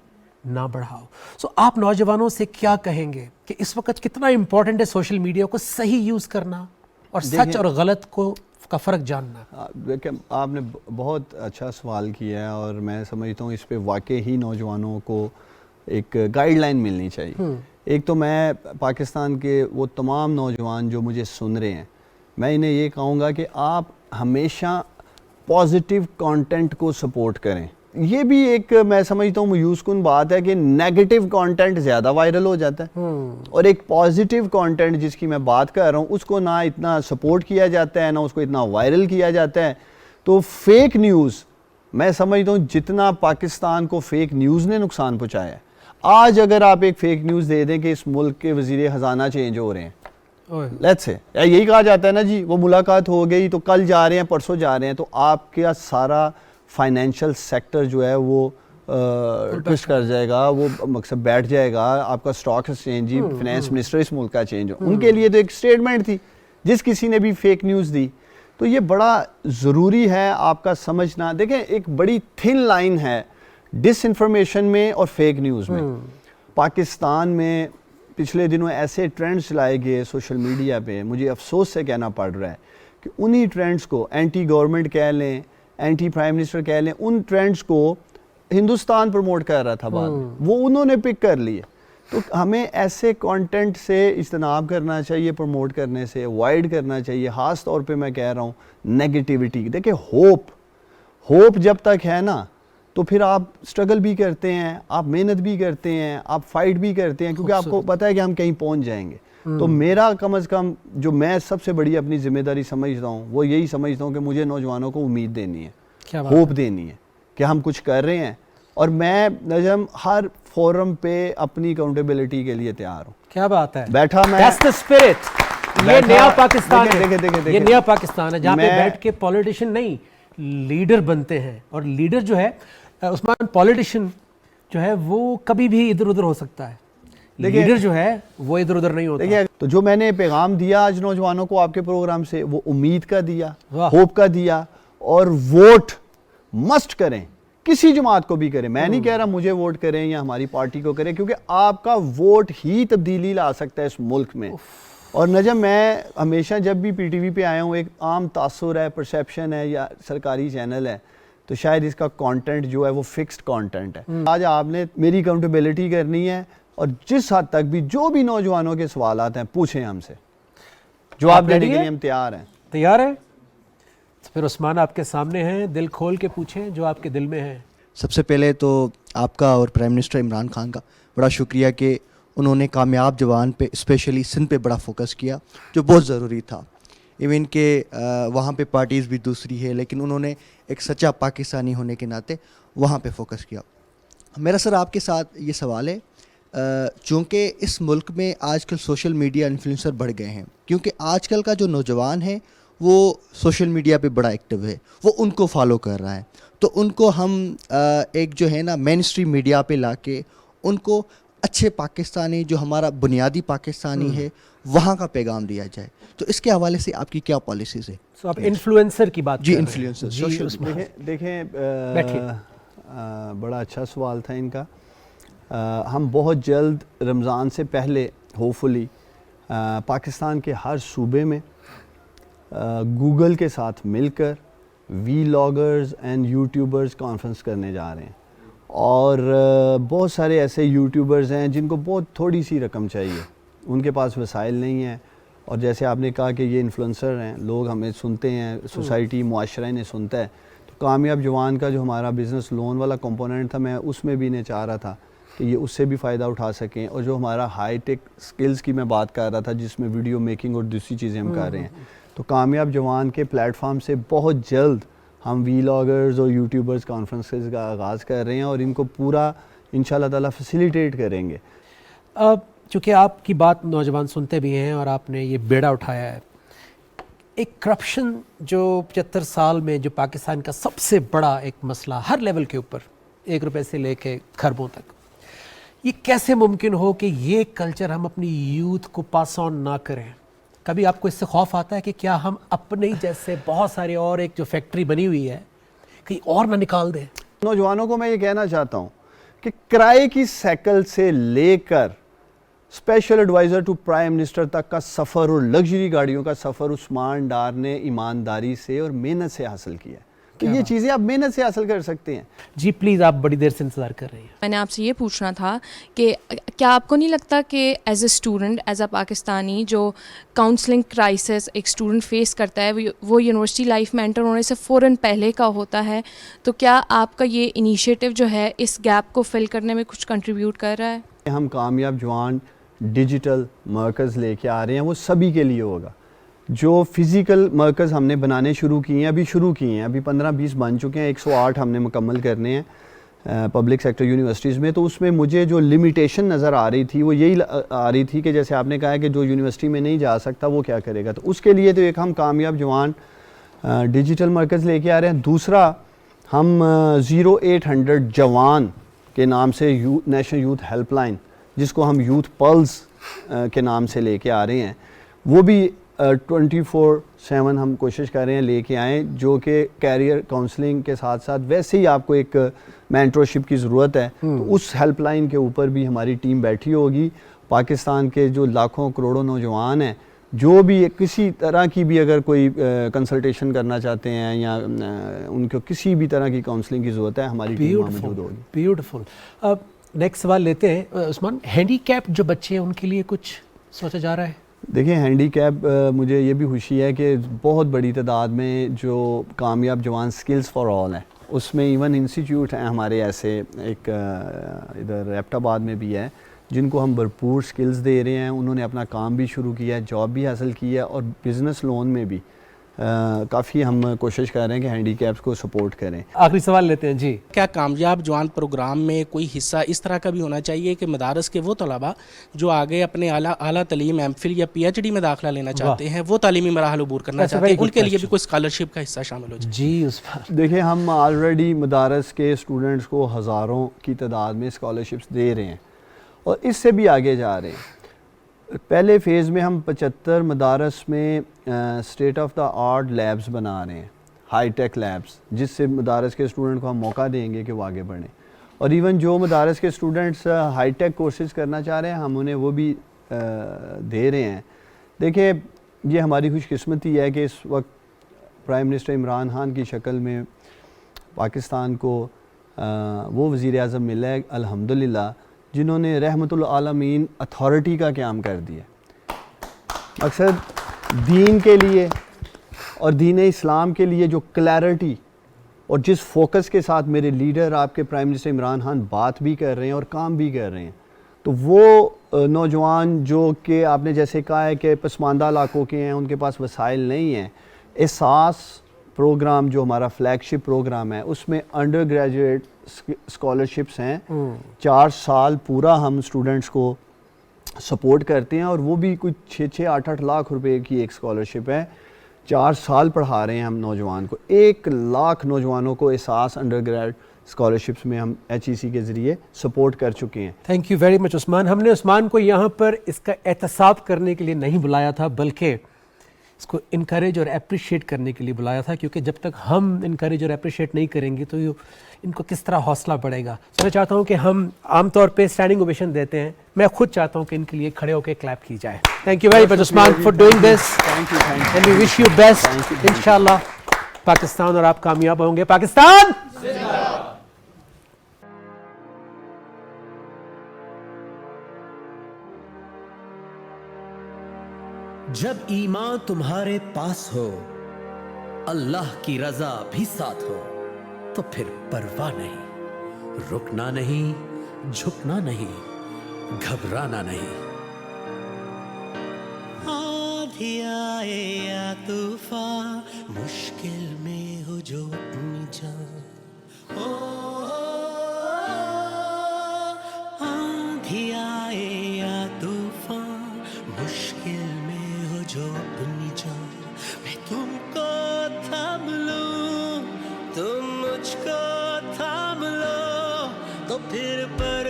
نہ بڑھاؤ. سو آپ نوجوانوں سے کیا کہیں گے کہ اس وقت کتنا امپورٹنٹ ہے سوشل میڈیا کو صحیح یوز کرنا اور سچ اور غلط کا فرق جاننا؟ دیکھیں, آپ نے بہت اچھا سوال کیا ہے, اور میں سمجھتا ہوں اس پہ واقعی ہی نوجوانوں کو ایک گائیڈ لائن ملنی چاہیے. ایک تو میں پاکستان کے وہ تمام نوجوان جو مجھے سن رہے ہیں, میں انہیں یہ کہوں گا کہ آپ ہمیشہ پازیٹیو کانٹینٹ کو سپورٹ کریں. یہ بھی ایک میں سمجھتا ہوں مایوس کن بات ہے کہ نیگیٹو کانٹینٹ زیادہ وائرل ہو جاتا ہے اور ایک پازیٹیو کانٹینٹ جس کی میں بات کر رہا ہوں اس کو نہ اتنا سپورٹ کیا جاتا ہے نہ اس کو اتنا وائرل کیا جاتا ہے. تو فیک نیوز میں سمجھتا ہوں جتنا پاکستان کو فیک نیوز نے نقصان پہنچایا ہے. آج اگر آپ ایک فیک نیوز دے دیں کہ اس ملک کے وزیر خزانہ چینج ہو رہے ہیں, لیٹس سے یہی کہا جاتا ہے نا جی وہ ملاقات ہو گئی تو کل جا رہے ہیں پرسوں جا رہے ہیں, تو آپ کا سارا فائنینشیل سیکٹر جو ہے وہ ٹوسٹ کر جائے گا, وہ مقصد بیٹھ جائے گا. آپ کا اسٹاک ایکسچینج جی فائنینس منسٹر اس ملک کا چینج ہو, ان کے لیے تو ایک اسٹیٹمنٹ تھی جس کسی نے بھی فیک نیوز دی. تو یہ بڑا ضروری ہے آپ کا سمجھنا. دیکھیں ایک بڑی تھن لائن ہے ڈس انفارمیشن میں اور فیک نیوز میں. پاکستان میں پچھلے دنوں ایسے ٹرینڈز چلائے گئے سوشل میڈیا پہ, مجھے افسوس سے کہنا پڑ رہا ہے کہ انہی ٹرینڈز کو اینٹی گورنمنٹ کہہ لیں, اینٹی پرائم منسٹر کہہ لیں, ان ٹرینڈز کو ہندوستان پروموٹ کر رہا تھا بعد میں, وہ انہوں نے پک کر لیے. تو ہمیں ایسے کانٹینٹ سے اجتناب کرنا چاہیے, پروموٹ کرنے سے اوائڈ کرنا چاہیے. خاص طور پہ میں کہہ رہا ہوں نیگیٹیوٹی. دیکھیں ہوپ جب تک ہے نا تو پھر آپ اسٹرگل بھی کرتے ہیں, آپ محنت بھی کرتے ہیں, آپ فائٹ بھی کرتے ہیں, کیونکہ آپ کو پتہ ہے کہ ہم کہیں پہنچ جائیں گے. تو میرا کم از کم جو میں سب سے بڑی اپنی ذمہ داری سمجھتا ہوں وہ یہی سمجھتا ہوں کہ مجھے نوجوانوں کو امید دینی ہے, ہوپ دینی ہے کہ ہم کچھ کر رہے ہیں. اور میں نجم ہر فورم پہ اپنی اکاؤنٹیبلٹی کے لیے تیار ہوں. کیا بات ہے, بیٹھا میں That's the spirit. یہ نیا پاکستان ہے, یہ نیا پاکستان ہے جہاں پہ بیٹھ کے پولیٹیشین نہیں لیڈر بنتے ہیں. اور لیڈر جو ہے عثمان, پولیٹیشین جو ہے وہ کبھی بھی ادھر ادھر ہو سکتا ہے, لیڈر جو ہے وہ ادھر ادھر نہیں ہوتا. تو جو میں نے پیغام دیا آج نوجوانوں کو آپ کے پروگرام سے, وہ امید کا دیا, ہوپ کا دیا, اور ووٹ مسٹ کریں, کسی جماعت کو بھی کریں. میں نہیں کہہ رہا مجھے ووٹ کریں یا ہماری پارٹی کو کریں, کیونکہ آپ کا ووٹ ہی تبدیلی لا سکتا ہے اس ملک میں. اور نجم میں ہمیشہ جب بھی پی ٹی وی پہ آیا ہوں ایک عام تاثر ہے, پرسیپشن ہے, یا سرکاری چینل ہے تو شاید اس کا کانٹینٹ جو ہے وہ فکسڈ کانٹینٹ ہے. آج آپ نے میری اکاؤنٹیبلٹی کرنی ہے, اور جس حد تک بھی جو بھی نوجوانوں کے سوالات ہیں پوچھیں ہم سے, جواب دینے کے لیے ہم تیار ہیں. تیار ہیں؟ پھر عثمان آپ کے سامنے ہیں, دل کھول کے پوچھیں جو آپ کے دل میں ہے. سب سے پہلے تو آپ کا اور پرائم منسٹر عمران خان کا بڑا شکریہ کہ انہوں نے کامیاب جوان پہ اسپیشلی سندھ پہ بڑا فوکس کیا, جو بہت ضروری تھا. ایون کہ وہاں پہ پارٹیز بھی دوسری ہے, لیکن انہوں نے ایک سچا پاکستانی ہونے کے ناطے وہاں پہ فوکس کیا. میرا سر آپ کے ساتھ یہ سوال ہے, چونکہ اس ملک میں آج کل سوشل میڈیا انفلوئنسر بڑھ گئے ہیں, کیونکہ آج کل کا جو نوجوان ہے وہ سوشل میڈیا پہ بڑا ایکٹیو ہے, وہ ان کو فالو کر رہا ہے. تو ان کو ہم ایک جو ہے نا مین اسٹریم میڈیا پہ لا کے ان کو اچھے پاکستانی, جو ہمارا بنیادی پاکستانی ہے, وہاں کا پیغام دیا جائے. تو اس کے حوالے سے آپ کی کیا پالیسیز ہے؟ سو آپ انفلوئنسر کی بات جی, انفلوئنسر. دیکھیں بڑا اچھا سوال تھا ان کا. ہم بہت جلد رمضان سے پہلے ہوپفلی پاکستان کے ہر صوبے میں گوگل کے ساتھ مل کر وی لاگرز اینڈ یوٹیوبرز کانفرنس کرنے جا رہے ہیں. اور بہت سارے ایسے یوٹیوبرز ہیں جن کو بہت تھوڑی سی رقم چاہیے, ان کے پاس وسائل نہیں ہیں, اور جیسے آپ نے کہا کہ یہ انفلوئنسر ہیں, لوگ ہمیں سنتے ہیں, سوسائٹی معاشرہ انہیں سنتا ہے. تو کامیاب جوان کا جو ہمارا بزنس لون والا کمپوننٹ تھا, میں اس میں بھی انہیں چاہ رہا تھا کہ یہ اس سے بھی فائدہ اٹھا سکیں. اور جو ہمارا ہائی ٹیک سکلز کی میں بات کر رہا تھا, جس میں ویڈیو میکنگ اور دوسری چیزیں ہم کر رہے ہیں, تو کامیاب جوان کے پلیٹ فارم سے بہت جلد ہم وی لاگرز اور یوٹیوبرز کانفرنسز کا آغاز کر رہے ہیں, اور ان کو پورا انشاءاللہ تعالیٰ فیسیلیٹیٹ کریں گے. چونکہ آپ کی بات نوجوان سنتے بھی ہیں اور آپ نے یہ بیڑا اٹھایا ہے, ایک کرپشن جو 75 سال میں جو پاکستان کا سب سے بڑا ایک مسئلہ ہر لیول کے اوپر, 1 روپے سے لے کے خربوں تک, یہ کیسے ممکن ہو کہ یہ کلچر ہم اپنی یوتھ کو پاس آن نہ کریں؟ کبھی آپ کو اس سے خوف آتا ہے کہ کیا ہم اپنے ہی جیسے بہت سارے اور ایک جو فیکٹری بنی ہوئی ہے کہیں اور نہ نکال دیں؟ نوجوانوں کو میں یہ کہنا چاہتا ہوں کہ کرائے کی سائیکل سے لے کر special adviser to prime minister تک کا سفر اور لگژری گاڑیوں کا سفر عثمان ڈار نے ایمانداری سے اور محنت سے حاصل کیا. تو یہ چیزیں آپ محنت سے حاصل کر سکتے ہیں. جی پلیز, آپ بڑی دیر سے انتظار کر رہی ہیں. میں نے آپ سے یہ پوچھنا تھا کہ کیا آپ کو نہیں لگتا کہ as a student, as a Pakistani, جو کاؤنسلنگ کرائسس ایک اسٹوڈنٹ فیس کرتا ہے وہ یونیورسٹی لائف میں انٹر ہونے سے فوراً پہلے کا ہوتا ہے, تو کیا آپ کا یہ انیشیٹو جو ہے اس گیپ کو فل کرنے میں کچھ کنٹریبیوٹ کر رہا ہے؟ ہم کامیاب جوان ڈیجیٹل مرکز لے کے آ رہے ہیں, وہ سبھی کے لیے ہوگا. جو فزیکل مرکز ہم نے بنانے شروع کیے ہیں, ابھی 15-20 بن چکے ہیں, 108 ہم نے مکمل کرنے ہیں پبلک سیکٹر یونیورسٹیز میں. تو اس میں مجھے جو لمیٹیشن نظر آ رہی تھی وہ یہی آ رہی تھی کہ جیسے آپ نے کہا کہ جو یونیورسٹی میں نہیں جا سکتا وہ کیا کرے گا. تو اس کے لیے تو ایک ہم کامیاب جوان ڈیجیٹل مرکز لے کے آ رہے ہیں. دوسرا ہم 0800 جوان کے نام سے نیشنل یوتھ ہیلپ لائن, جس کو ہم یوتھ پلس کے نام سے لے کے آ رہے ہیں, وہ بھی 24/7 ہم کوشش کر رہے ہیں لے کے آئیں, جو کہ کیریئر کاؤنسلنگ کے ساتھ ساتھ ویسے ہی آپ کو ایک مینٹرشپ کی ضرورت ہے. تو اس ہیلپ لائن کے اوپر بھی ہماری ٹیم بیٹھی ہوگی. پاکستان کے جو لاکھوں کروڑوں نوجوان ہیں, جو بھی کسی طرح کی بھی اگر کوئی کنسلٹیشن کرنا چاہتے ہیں یا ان کو کسی بھی طرح کی کاؤنسلنگ کی ضرورت ہے, ہماری ٹیم موجود ہوگی. بیوٹیفل. اب نیکسٹ سوال لیتے ہیں. عثمان, ہینڈی کیپ جو بچے ہیں ان کے لیے کچھ سوچا جا رہا ہے؟ دیکھیں, ہینڈی کیپ مجھے یہ بھی خوشی ہے کہ بہت بڑی تعداد میں جو کامیاب جوان سکلز فار آل ہیں, اس میں ایون انسٹیٹیوٹ ہیں ہمارے ایسے, ایک ادھر ایبٹ آباد میں بھی ہے, جن کو ہم بھرپور سکلز دے رہے ہیں. انہوں نے اپنا کام بھی شروع کیا ہے, جاب بھی حاصل کی ہے, اور بزنس لون میں بھی کافی ہم کوشش کر رہے ہیں کہ ہینڈی کیپس کو سپورٹ کریں. آخری سوال لیتے ہیں. جی, کیا کامیاب جوان پروگرام میں کوئی حصہ اس طرح کا بھی ہونا چاہیے کہ مدارس کے وہ طلباء جو آگے اپنے اعلیٰ تعلیم ایم فل یا پی ایچ ڈی میں داخلہ لینا چاہتے ہیں, وہ تعلیمی مراحل عبور کرنا چاہتے ہیں, ان کے لیے بھی کوئی اسکالرشپ کا حصہ شامل ہو جائے؟ جی عثمان. دیکھیں, ہم آلریڈی مدارس کے اسٹوڈنٹس کو ہزاروں کی تعداد میں اسکالرشپس دے رہے ہیں, اور اس سے بھی آگے جا رہے ہیں. پہلے فیز میں ہم 75 مدارس میں state of the art labs بنا رہے ہیں, ہائی ٹیک لیبس, جس سے مدارس کے اسٹوڈنٹ کو ہم موقع دیں گے کہ وہ آگے بڑھیں. اور ایون جو مدارس کے اسٹوڈنٹس ہائی ٹیک کورسز کرنا چاہ رہے ہیں, ہم انہیں وہ بھی دے رہے ہیں. دیکھیں, یہ ہماری خوش قسمتی ہے کہ اس وقت پرائم منسٹر عمران خان کی شکل میں پاکستان کو وہ وزیر اعظم ملا ہے الحمدللہ, جنہوں نے رحمت العالمین اتھارٹی کا قیام کر دیا. مقصد دین کے لیے اور دین اسلام کے لیے جو کلیئرٹی اور جس فوکس کے ساتھ میرے لیڈر آپ کے پرائم منسٹر عمران خان بات بھی کر رہے ہیں اور کام بھی کر رہے ہیں, تو وہ نوجوان جو کہ آپ نے جیسے کہا ہے کہ پسماندہ علاقوں کے ہیں, ان کے پاس وسائل نہیں ہیں, احساس پروگرام جو ہمارا فلیگ شپ پروگرام ہے, اس میں انڈر گریجویٹ اسکالرشپس ہیں. 4 سال پورا ہم اسٹوڈنٹس کو سپورٹ کرتے ہیں, اور وہ بھی کچھ 6-8 لاکھ روپے کی ایک اسکالرشپ ہے. 4 سال پڑھا رہے ہیں ہم نوجوان کو. 1 لاکھ نوجوانوں کو احساس انڈر گریڈ اسکالرشپس میں ہم HEC کے ذریعے سپورٹ کر چکے ہیں. تھینک یو ویری مچ عثمان. ہم نے عثمان کو یہاں پر اس کا احتساب کرنے کے لیے نہیں بلایا تھا, بلکہ اس کو انکریج اور اپریشیٹ کرنے کے لیے بلایا تھا, کیونکہ جب تک ہم انکریج اور اپریشیٹ نہیں کریں گے تو ان کو کس طرح حوصلہ بڑھے گا. میں چاہتا ہوں کہ ہم عام طور پہ اسٹینڈنگ اوویشن دیتے ہیں, میں خود چاہتا ہوں کہ ان کے لیے کھڑے ہو کے کلیپ کی جائے. Thank you very much Usman for doing this, and we wish you best. انشاءاللہ پاکستان اور آپ کامیاب ہوں گے. پاکستان جب ایمان تمہارے پاس ہو, اللہ کی رضا بھی ساتھ ہو, تو پھر پرواہ نہیں, رکنا نہیں, جھکنا نہیں, گھبرانا نہیں. آندھی آئے یا طوفان, مشکل میں ہو جو اپنی جان, آندھی آئے یا طوفان, مشکل میں جو اپنی جان, میں تم کو تھام لوں, تم مجھ کو تھام لو, تو پھر پر